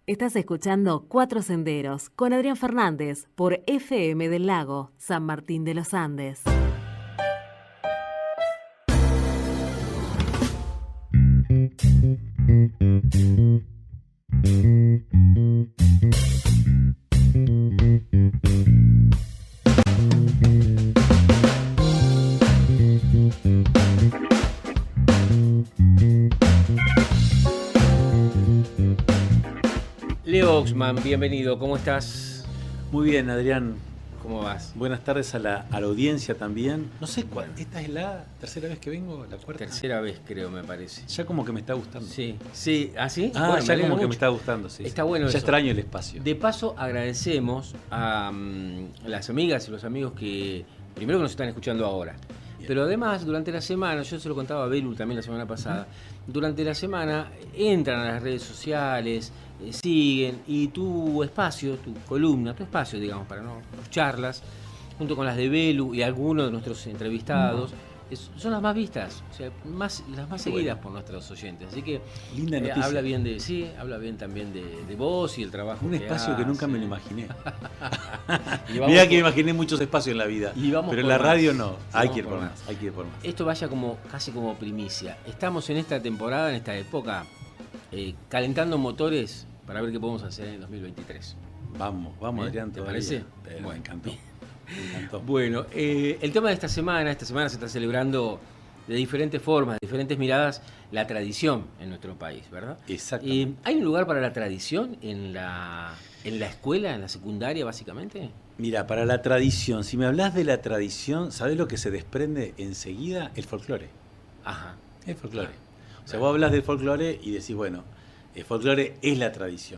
Estás escuchando Cuatro Senderos con Adrián Fernández por FM del Lago, San Martín de los Andes. Leo Oxman, bienvenido, ¿cómo estás? Muy bien, Adrián. ¿Cómo vas? Buenas tardes a la audiencia también. No sé cuál, ¿esta es la tercera vez que vengo? ¿La cuarta? Tercera vez, creo, me parece. Ya como que me está gustando. Sí, sí, ¿ah, sí? Ah, Bueno, ya como mucho. que me está gustando, sí. Está bueno ya eso. extraño el espacio. De paso, agradecemos a las amigas y los amigos que, primero que nos están escuchando ahora, bien. Pero además, durante la semana, yo se lo contaba a Belu también la semana pasada, durante la semana entran a las redes sociales, siguen, y tu espacio, tu columna, tu espacio, digamos, para no tus charlas, junto con las de Belu y algunos de nuestros entrevistados, son las más vistas, o sea, las más seguidas por nuestros oyentes. Así que linda noticia. Habla bien de habla bien también de vos y el trabajo. Un espacio que nunca me lo imaginé. Mira que imaginé muchos espacios en la vida, pero en la radio no. Hay que ir por más. Esto vaya casi como primicia. Estamos en esta temporada, en esta época, calentando motores para ver qué podemos hacer en el 2023. Vamos, Adrián. ¿Te parece? Bueno, me encantó. Bueno, el tema de esta semana se está celebrando de diferentes formas, de diferentes miradas, la tradición en nuestro país, ¿verdad? Exactamente. ¿Hay un lugar para la tradición en la escuela, en la secundaria, básicamente? Mira, para la tradición, si me hablas de la tradición, ¿sabés lo que se desprende enseguida? El folclore. Ajá. El folclore. O sea, vos hablas del folclore y decís, bueno, el folclore es la tradición.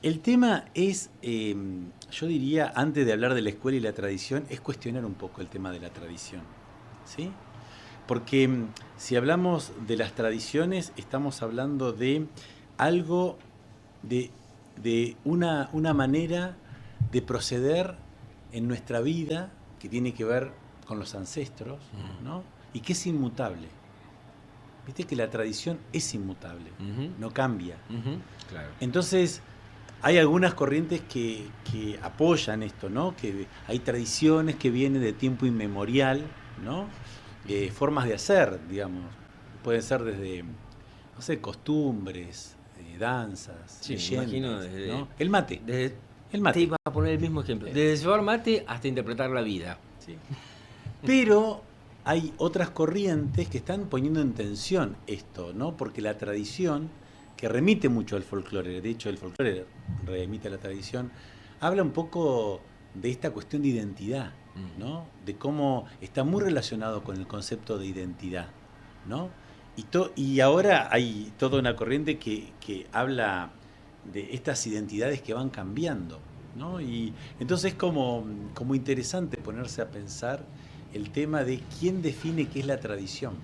El tema es, yo diría, antes de hablar de la escuela y la tradición, es cuestionar un poco el tema de la tradición, ¿sí? Porque si hablamos de las tradiciones, estamos hablando de algo, de una manera de proceder en nuestra vida que tiene que ver con los ancestros, ¿no? Y que es inmutable. Viste que la tradición es inmutable, no cambia. Claro. Entonces, hay algunas corrientes que apoyan esto, ¿no? Que hay tradiciones que vienen de tiempo inmemorial, ¿no? Formas de hacer, digamos. Pueden ser desde, no sé, costumbres, danzas, sí, leyendas, me imagino desde, ¿no? El mate. El mate. Te iba a poner el mismo ejemplo. Desde llevar mate hasta interpretar la vida. Sí. Pero hay otras corrientes que están poniendo en tensión esto, ¿no? Porque la tradición, que remite mucho al folclore, de hecho el folclore remite a la tradición, habla un poco de esta cuestión de identidad, ¿no? De cómo está muy relacionado con el concepto de identidad, ¿no? Y ahora hay toda una corriente que habla de estas identidades que van cambiando, ¿no? Y entonces es como interesante ponerse a pensar el tema de quién define qué es la tradición.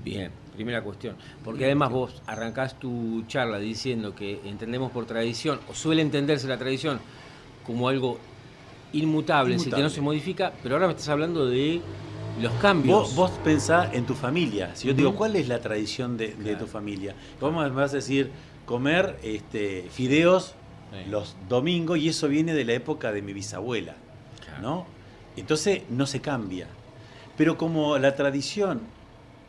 Bien, primera cuestión. Porque además vos arrancás tu charla diciendo que entendemos por tradición, o suele entenderse la tradición como algo inmutable, es decir, que no se modifica, pero ahora me estás hablando de los cambios. Vos pensás en tu familia. Si yo te digo, ¿cuál es la tradición de tu familia? Vos me vas a decir, comer fideos los domingos, y eso viene de la época de mi bisabuela, ¿no? Entonces no se cambia. Pero como la tradición,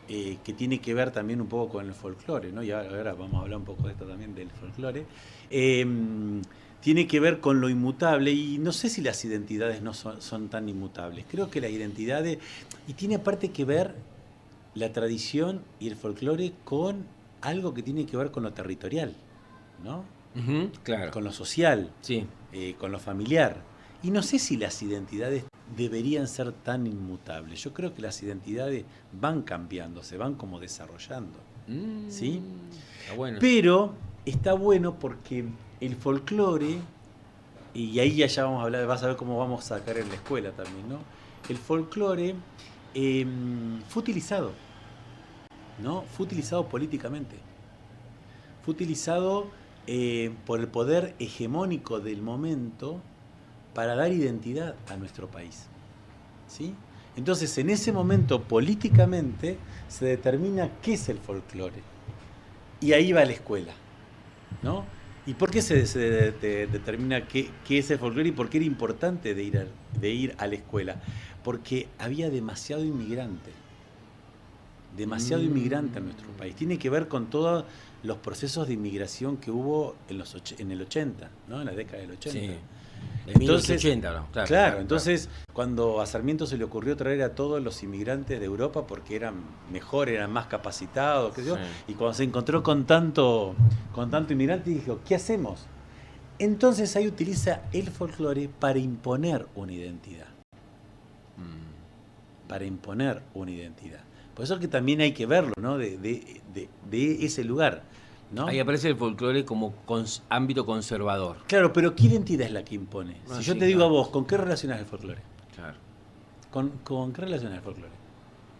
que tiene que ver también un poco con el folclore, ¿no? Y ahora vamos a hablar un poco de esto también del folclore, tiene que ver con lo inmutable, y no sé si las identidades no son tan inmutables. Creo que las identidades, y tiene aparte que ver la tradición y el folclore con algo que tiene que ver con lo territorial, ¿no? Claro. Con lo social, sí. Con lo familiar. Y no sé si las identidades deberían ser tan inmutables. Yo creo que las identidades van cambiando, se van como desarrollando, ¿sí? Está bueno. Pero está bueno porque el folclore, y ahí ya vamos a hablar, vas a ver cómo vamos a sacar en la escuela también, ¿no? El folclore fue utilizado, ¿no? Fue utilizado políticamente. Fue utilizado por el poder hegemónico del momento para dar identidad a nuestro país, ¿sí? Entonces, en ese momento, políticamente, se determina qué es el folclore. Y ahí va la escuela, ¿no? ¿Y por qué se determina qué es el folclore y por qué era importante de ir a la escuela? Porque había demasiado inmigrante en nuestro país. Tiene que ver con todos los procesos de inmigración que hubo en el 80, ¿no? En la década del 80. Sí. Entonces, 1880, ¿no? Claro, entonces cuando a Sarmiento se le ocurrió traer a todos los inmigrantes de Europa porque eran mejor, eran más capacitados, qué sé yo, y cuando se encontró con tanto inmigrante dijo, ¿qué hacemos? Entonces ahí utiliza el folclore para imponer una identidad. Para imponer una identidad. Por eso que también hay que verlo, ¿no? De ese lugar, ¿no? Ahí aparece el folclore como ámbito conservador. Claro, pero ¿qué identidad es la que impone? Ah, Si yo sí, te digo claro. a vos, ¿con qué relacionas el folclore? Claro. ¿Con qué relacionas el folclore?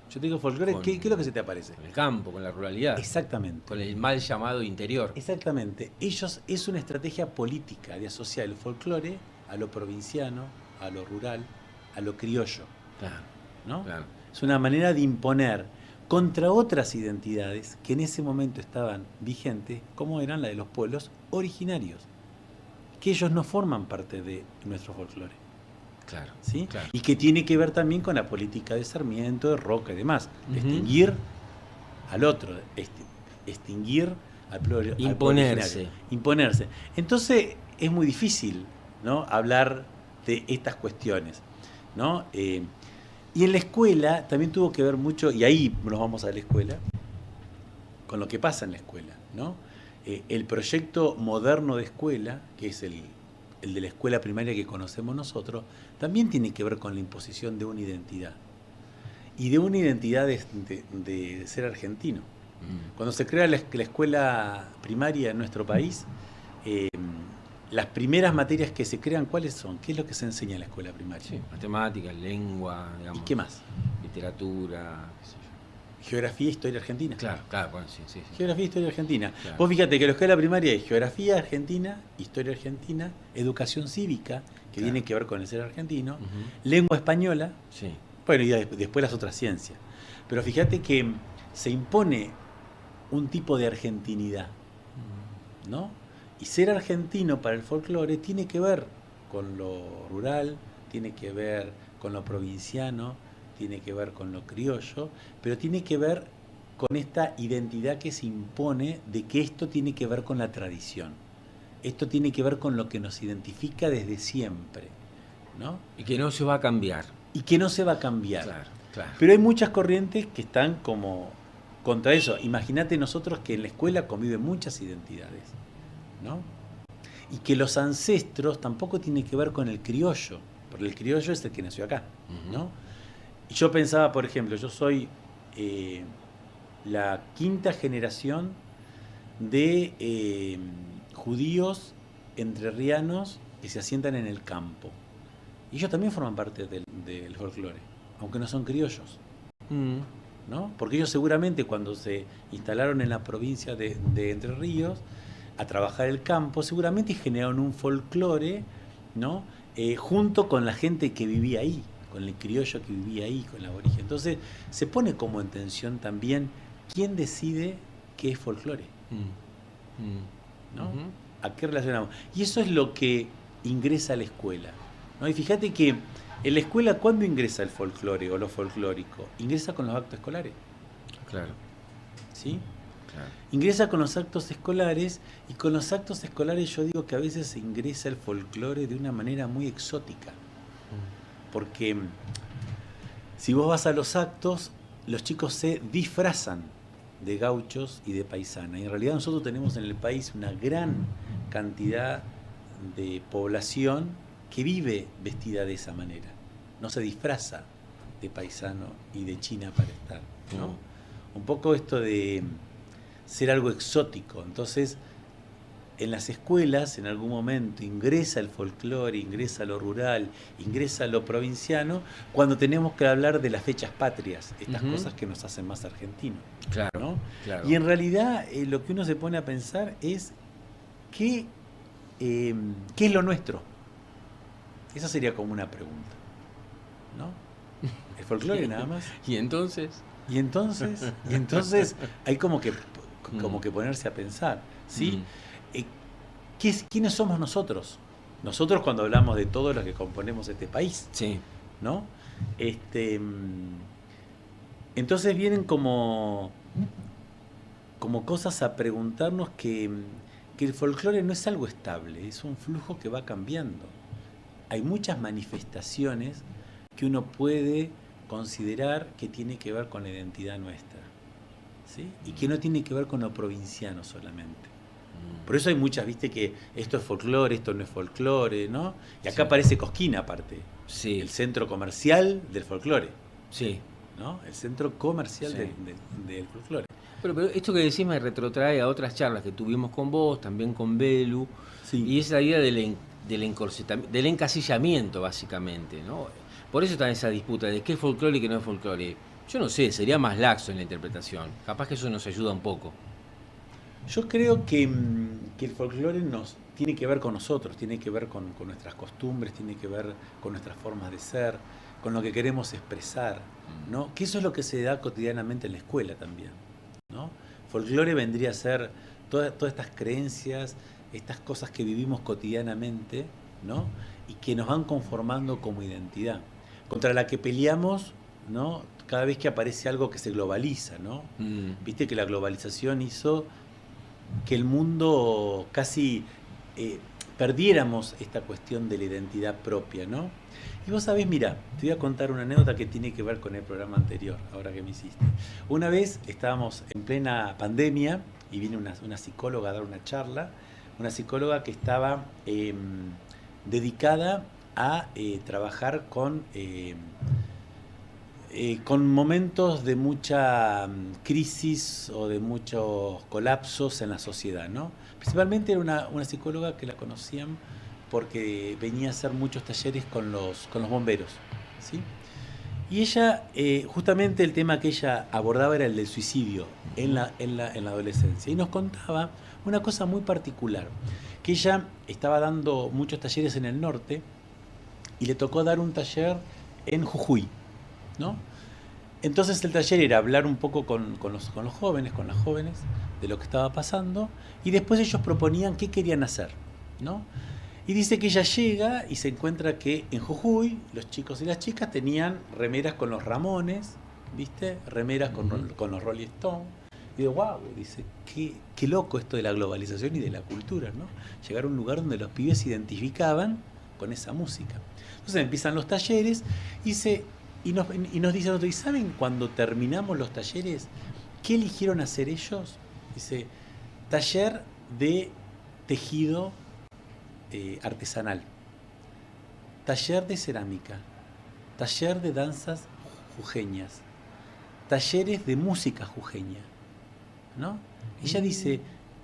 Yo te digo folclore, Con- ¿qué es lo que se te aparece? Con el campo, con la ruralidad. Exactamente. Con el mal llamado interior. Exactamente. Ellos es una estrategia política de asociar el folclore a lo provinciano, a lo rural, a lo criollo, Claro, ¿no? claro. Es una manera de imponer contra otras identidades que en ese momento estaban vigentes, como eran la de los pueblos originarios, que ellos no forman parte de nuestro folclore, Claro. ¿sí? Claro. Y que tiene que ver también con la política de Sarmiento, de Roca y demás, de Ujú. extinguir al otro, extinguir al pueblo Imponerse. originario, imponerse. Entonces es muy difícil, ¿no? Hablar de estas cuestiones, ¿no? Y en la escuela también tuvo que ver mucho, y ahí nos vamos a la escuela, con lo que pasa en la escuela, ¿no? El proyecto moderno de escuela, que es el de la escuela primaria que conocemos nosotros, también tiene que ver con la imposición de una identidad. Y de una identidad de ser argentino. Cuando se crea la escuela primaria en nuestro país, las primeras materias que se crean, ¿cuáles son? ¿Qué es lo que se enseña en la escuela primaria? Sí, matemáticas, lengua, digamos. ¿Y qué más? Literatura, qué sé yo. Geografía, historia argentina. Claro, bueno, sí. Geografía, historia argentina. Claro. Vos fíjate que la escuela primaria es geografía argentina, historia argentina, educación cívica, que Claro. tiene que ver con el ser argentino, Ujú. lengua española, Sí. bueno, y después las otras ciencias. Pero fíjate que se impone un tipo de argentinidad, ¿no? Y ser argentino para el folclore tiene que ver con lo rural, tiene que ver con lo provinciano, tiene que ver con lo criollo, pero tiene que ver con esta identidad que se impone de que esto tiene que ver con la tradición. Esto tiene que ver con lo que nos identifica desde siempre, ¿no? Y que no se va a cambiar. Y que no se va a cambiar. Claro. Pero hay muchas corrientes que están como contra eso. Imagínate nosotros que en la escuela conviven muchas identidades, ¿no? Y que los ancestros tampoco tienen que ver con el criollo, porque el criollo es el que nació acá, ¿no? Y yo pensaba, por ejemplo, yo soy la quinta generación de judíos entrerrianos que se asientan en el campo. Y ellos también forman parte del folclore, aunque no son criollos, ¿no? Porque ellos seguramente cuando se instalaron en la provincia de Entre Ríos a trabajar el campo, seguramente generaron un folclore, ¿no? Junto con la gente que vivía ahí, con el criollo que vivía ahí, con la aborigen. Entonces se pone como en tensión también quién decide qué es folclore, ¿no? Ujú. ¿A qué relacionamos? Y eso es lo que ingresa a la escuela, ¿no? Y fíjate que en la escuela, ¿cuándo ingresa el folclore o lo folclórico? Ingresa con los actos escolares, Claro, ¿sí? claro. Ingresa con los actos escolares, y con los actos escolares yo digo que a veces se ingresa el folclore de una manera muy exótica. Porque si vos vas a los actos, los chicos se disfrazan de gauchos y de paisanas. Y en realidad nosotros tenemos en el país una gran cantidad de población que vive vestida de esa manera. No se disfraza de paisano y de china para estar, ¿no? Un poco esto de ser algo exótico. Entonces, en las escuelas, en algún momento, ingresa el folclore, ingresa lo rural, ingresa lo provinciano, cuando tenemos que hablar de las fechas patrias, estas Ujú. cosas que nos hacen más argentinos, Claro, ¿no? claro. Y en realidad lo que uno se pone a pensar es ¿qué es lo nuestro? Esa sería como una pregunta, ¿no? El folclore nada más. Y entonces, Y entonces hay como que ponerse a pensar, ¿sí? ¿quiénes somos nosotros? Nosotros cuando hablamos de todos los que componemos este país, Sí. ¿no? Entonces vienen como cosas a preguntarnos que el folclore no es algo estable, es un flujo que va cambiando. Hay muchas manifestaciones que uno puede considerar que tiene que ver con la identidad nuestra, ¿sí? Y que no tiene que ver con lo provinciano solamente. Por eso hay muchas, viste, que esto es folclore, esto no es folclore, ¿no? Y acá aparece Cosquín aparte, Sí. el centro comercial del folclore, Sí. ¿no? El centro comercial Sí. del folclore. Pero esto que decís me retrotrae a otras charlas que tuvimos con vos, también con Belu, y es la idea del encasillamiento, básicamente, ¿no? Por eso está esa disputa de qué es folclore y qué no es folclore. Yo no sé, sería más laxo en la interpretación. Capaz que eso nos ayuda un poco. Yo creo que el folclore nos tiene que ver con nosotros, tiene que ver con nuestras costumbres, tiene que ver con nuestras formas de ser, con lo que queremos expresar, ¿no? Que eso es lo que se da cotidianamente en la escuela también, ¿no? Folclore vendría a ser todas estas creencias, estas cosas que vivimos cotidianamente, ¿no? Y que nos van conformando como identidad, contra la que peleamos, ¿no? Cada vez que aparece algo que se globaliza, ¿no? Viste que la globalización hizo que el mundo casi perdiéramos esta cuestión de la identidad propia, ¿no? Y vos sabés, mira, te voy a contar una anécdota que tiene que ver con el programa anterior, ahora que me hiciste. Una vez estábamos en plena pandemia y vino una psicóloga a dar una charla, una psicóloga que estaba dedicada a trabajar con momentos de mucha crisis o de muchos colapsos en la sociedad, ¿no? Principalmente era una psicóloga que la conocían porque venía a hacer muchos talleres con los bomberos, ¿sí? Y ella, justamente el tema que ella abordaba era el del suicidio en la adolescencia. Y nos contaba una cosa muy particular, que ella estaba dando muchos talleres en el norte y le tocó dar un taller en Jujuy, ¿no? Entonces el taller era hablar un poco con los jóvenes, con las jóvenes, de lo que estaba pasando, y después ellos proponían qué querían hacer, ¿no? Y dice que ella llega y se encuentra que en Jujuy los chicos y las chicas tenían remeras con los Ramones, ¿viste? Remeras con los Rolling Stones. Y digo, wow, dice, qué loco esto de la globalización y de la cultura, ¿no? Llegar a un lugar donde los pibes se identificaban con esa música. Entonces empiezan los talleres y nos dicen otro, ¿y saben cuando terminamos los talleres qué eligieron hacer ellos? Dice, taller de tejido artesanal, taller de cerámica, taller de danzas jujeñas, talleres de música jujeña, ¿no? Ella dice,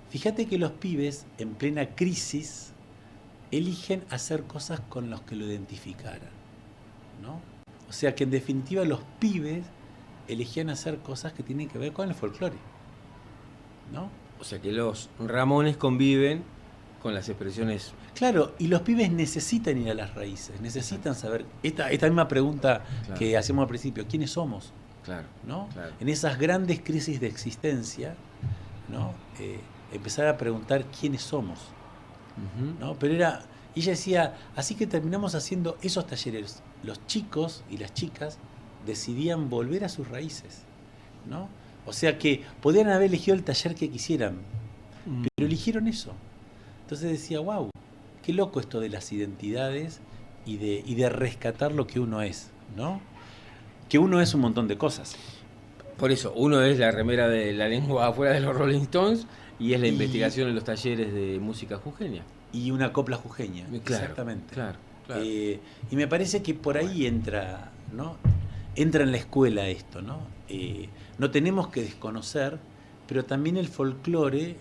fíjate que los pibes en plena crisis eligen hacer cosas con los que lo identificaran, ¿no? O sea que en definitiva los pibes elegían hacer cosas que tienen que ver con el folclore, ¿no? O sea que los Ramones conviven con las expresiones. Claro, y los pibes necesitan ir a las raíces, necesitan saber esta misma pregunta, claro, que hacemos al principio, ¿quiénes somos? Claro, ¿no? Claro. En esas grandes crisis de existencia, ¿no? Empezar a preguntar quiénes somos, ¿no? Pero ella decía, así que terminamos haciendo esos talleres. Los chicos y las chicas decidían volver a sus raíces, ¿no? O sea que podían haber elegido el taller que quisieran, pero eligieron eso. Entonces decía, wow, qué loco esto de las identidades y de rescatar lo que uno es, ¿no? Que uno es un montón de cosas. Por eso, uno es la remera de la lengua afuera de los Rolling Stones y es la investigación en los talleres de música jujeña. Y una copla jujeña, claro, exactamente. Claro. Y me parece que por ahí entra, ¿no? Entra en la escuela esto, ¿no? No tenemos que desconocer, pero también el folclore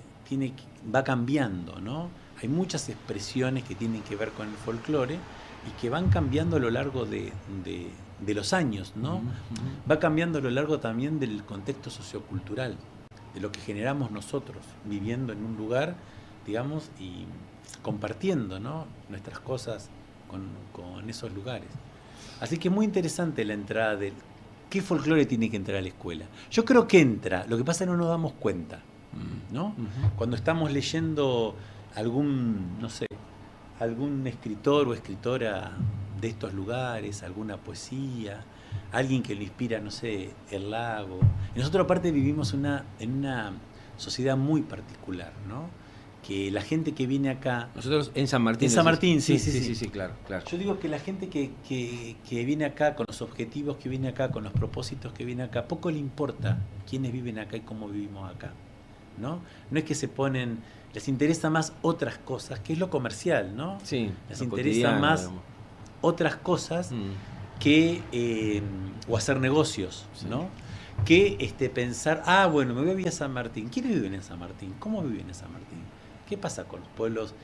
va cambiando, ¿no? Hay muchas expresiones que tienen que ver con el folclore y que van cambiando a lo largo de los años, ¿no? Va cambiando a lo largo también del contexto sociocultural, de lo que generamos nosotros, viviendo en un lugar, digamos, y compartiendo, ¿no? Nuestras cosas con esos lugares. Así que es muy interesante la entrada de qué folclore tiene que entrar a la escuela. Yo creo que entra, lo que pasa es que no nos damos cuenta, ¿no? Cuando estamos leyendo no sé, algún escritor o escritora de estos lugares, alguna poesía, alguien que le inspira, no sé, el lago. Nosotros aparte vivimos en una sociedad muy particular, ¿no? Que la gente que viene acá... Nosotros en San Martín. En San Martín, sí, claro. Yo digo que la gente que viene acá, con los objetivos que viene acá, con los propósitos que viene acá, poco le importa quiénes viven acá y cómo vivimos acá, ¿no? No es que se ponen... Les interesa más otras cosas, que es lo comercial, ¿no? Sí. Les interesa más otras cosas que... o hacer negocios, ¿no? Que pensar, bueno, me voy a vivir a San Martín. ¿Quiénes viven en San Martín? ¿Cómo viven en San Martín? ¿Qué pasa con los pueblos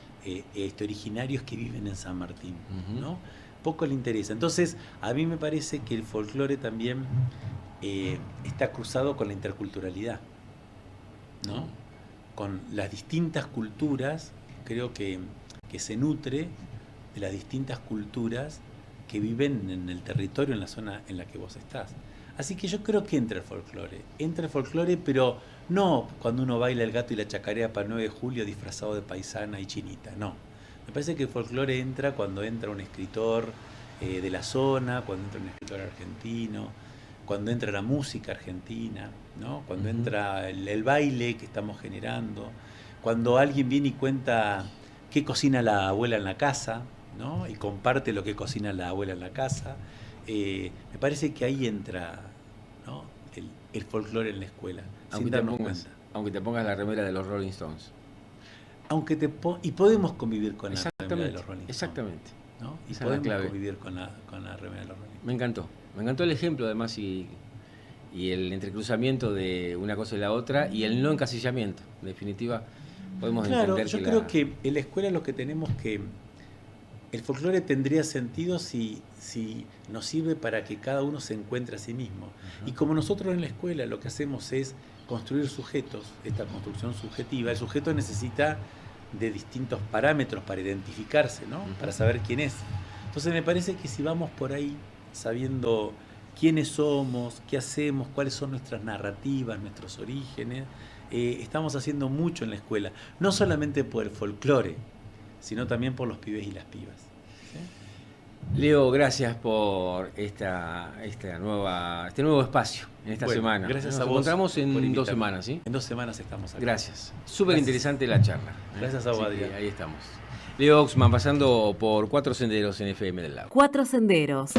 originarios que viven en San Martín? ¿No? Poco le interesa. Entonces, a mí me parece que el folclore también está cruzado con la interculturalidad, ¿no? Con las distintas culturas, creo que se nutre de las distintas culturas que viven en el territorio, en la zona en la que vos estás. Así que yo creo que entra el folclore, pero no cuando uno baila el gato y la chacarera para el 9 de julio disfrazado de paisana y chinita, no. Me parece que el folclore entra cuando entra un escritor de la zona, cuando entra un escritor argentino, cuando entra la música argentina, ¿no? Cuando entra el baile que estamos generando, cuando alguien viene y cuenta qué cocina la abuela en la casa, ¿no? Y comparte lo que cocina la abuela en la casa. Me parece que ahí entra, ¿no? el folclore en la escuela, aunque te pongas la remera de los Rolling Stones. Y podemos convivir con la remera de los Rolling Stones. Exactamente. ¿No? Y podemos convivir con la remera de los Rolling Stones. Me encantó el ejemplo además y el entrecruzamiento de una cosa y la otra y el no encasillamiento. En definitiva, podemos entender yo creo que en la escuela lo que tenemos que... El folclore tendría sentido si nos sirve para que cada uno se encuentre a sí mismo. Y como nosotros en la escuela lo que hacemos es construir sujetos, esta construcción subjetiva, el sujeto necesita de distintos parámetros para identificarse, ¿no? Para saber quién es. Entonces me parece que si vamos por ahí sabiendo quiénes somos, qué hacemos, cuáles son nuestras narrativas, nuestros orígenes, estamos haciendo mucho en la escuela. No solamente por el folclore, sino también por los pibes y las pibas. ¿Sí? Leo, gracias por este nuevo espacio en esta semana. Gracias a vos. Nos encontramos en 2 semanas, ¿sí? En 2 semanas estamos acá. Gracias. Súper interesante la charla. Gracias a vos, Adrián. Ahí estamos. Leo Oxman pasando por 4 Senderos en FM del Lago. 4 Senderos.